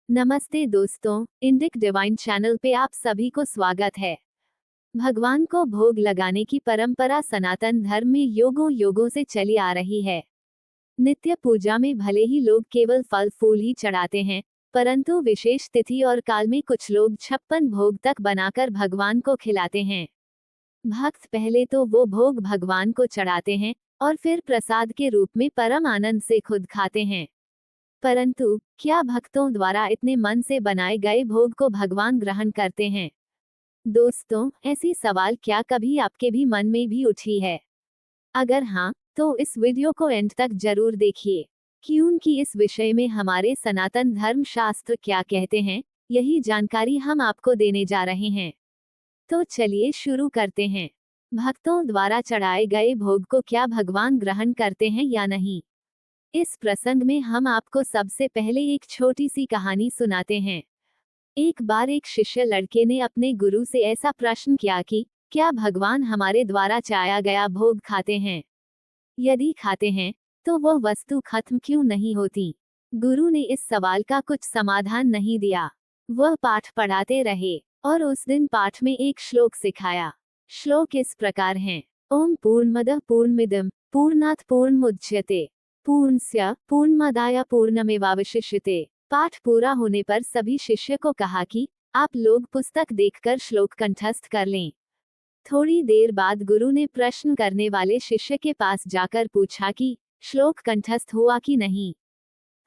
नमस्ते दोस्तों, Indic divine channel पे आप सभी को स्वागत है। भगवान को भोग लगाने की परंपरा सनातन धर्म में युगों युगों से चली आ रही है। नित्य पूजा में भले ही लोग केवल फल फूल ही चढ़ाते हैं, परंतु विशेष तिथि और काल में कुछ लोग 56 भोग तक बनाकर भगवान को खिलाते हैं। भक्त पहले तो वो भोग भगवान को चढ़ाते हैं और फिर प्रसाद के रूप में परम आनंद से खुद खाते हैं। परंतु क्या भक्तों द्वारा इतने मन से बनाए गए भोग को भगवान ग्रहण करते हैं? दोस्तों, ऐसी सवाल क्या कभी आपके भी मन में भी उठी है? अगर हाँ, तो इस वीडियो को एंड तक जरूर देखिए, क्योंकि इस विषय में हमारे सनातन धर्म शास्त्र क्या कहते हैं, यही जानकारी हम आपको देने जा रहे हैं। तो चलिए शुरू करते हैं। भक्तों द्वारा चढ़ाए गए भोग को क्या भगवान ग्रहण करते हैं या नहीं? इस प्रसंग में हम आपको सबसे पहले एक छोटी सी कहानी सुनाते हैं। एक बार एक शिष्य लड़के ने अपने गुरु से ऐसा प्रश्न किया कि क्या भगवान हमारे द्वारा चाया गया भोग खाते हैं? यदि खाते हैं, तो वह वस्तु खत्म क्यों नहीं होती? गुरु ने इस सवाल का कुछ समाधान नहीं दिया। वह पाठ पढ़ाते रहे और उस दिन पाठ में एक श्लोक सिखाया। श्लोक इस प्रकार हैं: ओम पूर्णमदः पूर्णमिदं पूर्णात् पूर्णमुदच्यते पूर्णस्य पूर्णमादाय पूर्णमेवावशिष्यते। पाठ पूरा होने पर सभी शिष्य को कहा कि आप लोग पुस्तक देखकर श्लोक कंठस्थ कर लें। थोड़ी देर बाद गुरु ने प्रश्न करने वाले शिष्य के पास जाकर पूछा कि श्लोक कंठस्थ हुआ कि नहीं।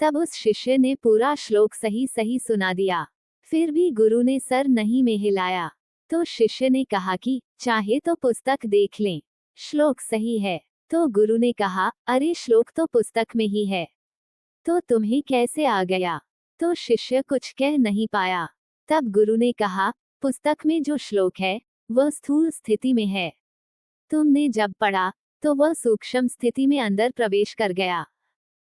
तब उस शिष्य ने पूरा श्लोक सही सही सुना दिया। फिर भी गुरु ने सर नहीं में हिलाया। तो शिष्य ने कहा कि चाहे तो पुस्तक देख लें, श्लोक सही है। तो गुरु ने कहा, अरे श्लोक तो पुस्तक में ही है, तो तुम्हें कैसे आ गया? तो शिष्य कुछ कह नहीं पाया। तब गुरु ने कहा, पुस्तक में जो श्लोक है वह स्थूल स्थिति में है, तुमने जब पढ़ा तो वह सूक्ष्म स्थिति में अंदर प्रवेश कर गया।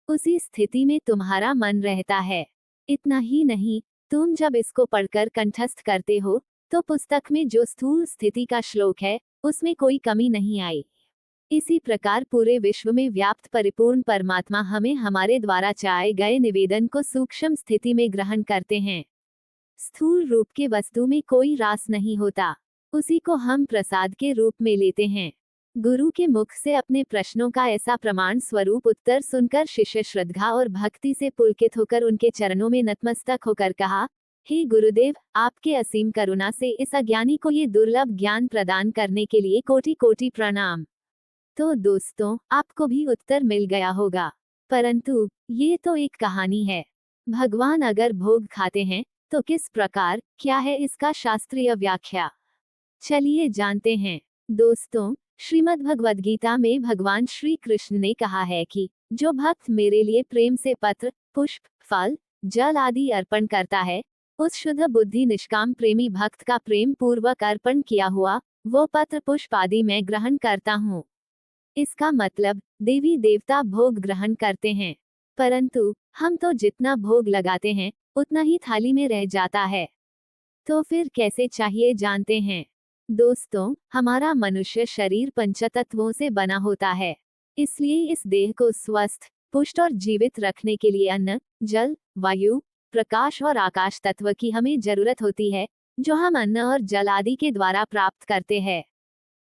उसी स्थिति में तुम्हारा मन रहता है। इतना ही नहीं, तुम जब इसको पढ़कर कंठस्थ करते हो तो पुस्तक में जो स्थूल स्थिति का श्लोक है उसमें कोई कमी नहीं आई। इसी प्रकार पूरे विश्व में व्याप्त परिपूर्ण परमात्मा हमें हमारे द्वारा चाहे गए निवेदन को सूक्ष्म स्थिति में ग्रहण करते हैं। स्थूल रूप के वस्तु में कोई रास नहीं होता, उसी को हम प्रसाद के रूप में लेते हैं। गुरु के मुख से अपने प्रश्नों का ऐसा प्रमाण स्वरूप उत्तर सुनकर शिष्य श्रद्धा और भक्ति से पुलकित होकर उनके चरणों में नतमस्तक होकर कहा, हे गुरुदेव, आपके असीम करुणा से इस अज्ञानी को ये दुर्लभ ज्ञान प्रदान करने के लिए कोटि कोटि प्रणाम। तो दोस्तों, आपको भी उत्तर मिल गया होगा, परंतु ये तो एक कहानी है। भगवान अगर भोग खाते हैं तो किस प्रकार, क्या है इसका शास्त्रीय व्याख्या? चलिए जानते हैं। दोस्तों, श्रीमद् भगवद गीता में भगवान श्री कृष्ण ने कहा है कि जो भक्त मेरे लिए प्रेम से पत्र, पुष्प, फल, जल आदि अर्पण करता है, उस शुद्ध बुद्धि निष्काम प्रेमी भक्त का प्रेम पूर्वक अर्पण किया हुआ वो पत्र पुष्प आदि मैं ग्रहण करता हूँ। इसका मतलब देवी देवता भोग ग्रहण करते हैं, परंतु हम तो जितना भोग लगाते हैं उतना ही थाली में रह जाता है। तो फिर कैसे चाहिए जानते हैं। दोस्तों, हमारा मनुष्य शरीर पंचतत्वों से बना होता है, इसलिए इस देह को स्वस्थ, पुष्ट और जीवित रखने के लिए अन्न, जल, वायु, प्रकाश और आकाश तत्व की हमें जरूरत होती है, जो हम अन्न और जल आदि के द्वारा प्राप्त करते हैं।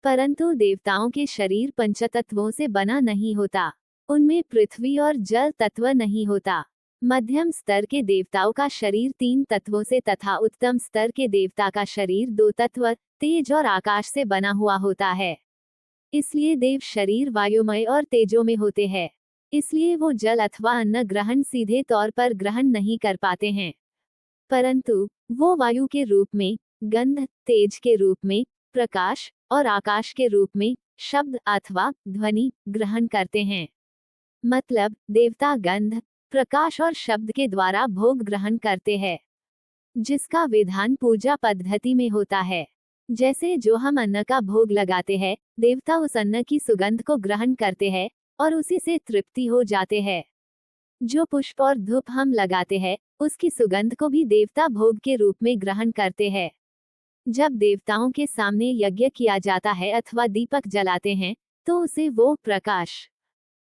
परंतु देवताओं के शरीर पंचतत्वों से बना नहीं होता, उनमें पृथ्वी और जल तत्व नहीं होता। मध्यम स्तर के देवताओं का शरीर 3 तत्वों से तथा उत्तम स्तर के देवता का शरीर 2 तत्व, तेज और आकाश से बना हुआ होता है। इसलिए देव शरीर वायुमय और तेजो में होते हैं, इसलिए वो जल अथवा अन्न ग्रहण सीधे तौर पर ग्रहण नहीं कर पाते हैं, परंतु वो वायु के रूप में, गंध, तेज के रूप में, प्रकाश और आकाश के रूप में शब्द अथवा ध्वनि ग्रहण करते हैं। मतलब देवता गंध, प्रकाश और शब्द के द्वारा भोग ग्रहण करते हैं, जिसका विधान पूजा पद्धति में होता है। जैसे जो हम अन्न का भोग लगाते हैं, देवता उस अन्न की सुगंध को ग्रहण करते हैं और उसी से तृप्ति हो जाते हैं। जो पुष्प और धूप हम लगाते हैं, उसकी सुगंध को भी देवता भोग के रूप में ग्रहण करते हैं। जब देवताओं के सामने यज्ञ किया जाता है अथवा दीपक जलाते हैं, तो उसे वो प्रकाश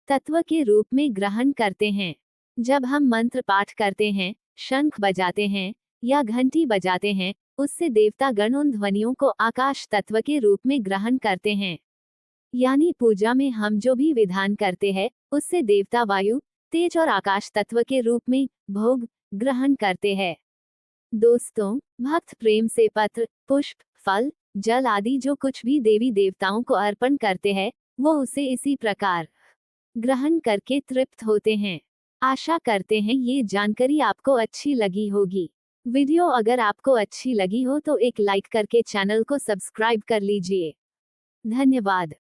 तत्व के रूप में ग्रहण करते हैं। जब हम मंत्र पाठ करते हैं, शंख बजाते हैं या घंटी बजाते हैं, उससे देवता गण उन ध्वनियों को आकाश तत्व के रूप में ग्रहण करते हैं। यानी पूजा में हम जो भी विधान करते हैं, उससे देवता वायु, तेज और आकाश तत्व के रूप में भोग ग्रहण करते हैं। दोस्तों, भक्त प्रेम से पत्र, पुष्प, फल, जल आदि जो कुछ भी देवी देवताओं को अर्पण करते हैं, वो उसे इसी प्रकार ग्रहण करके तृप्त होते हैं। आशा करते हैं ये जानकारी आपको अच्छी लगी होगी। वीडियो अगर आपको अच्छी लगी हो तो एक लाइक करके चैनल को सब्सक्राइब कर लीजिए। धन्यवाद।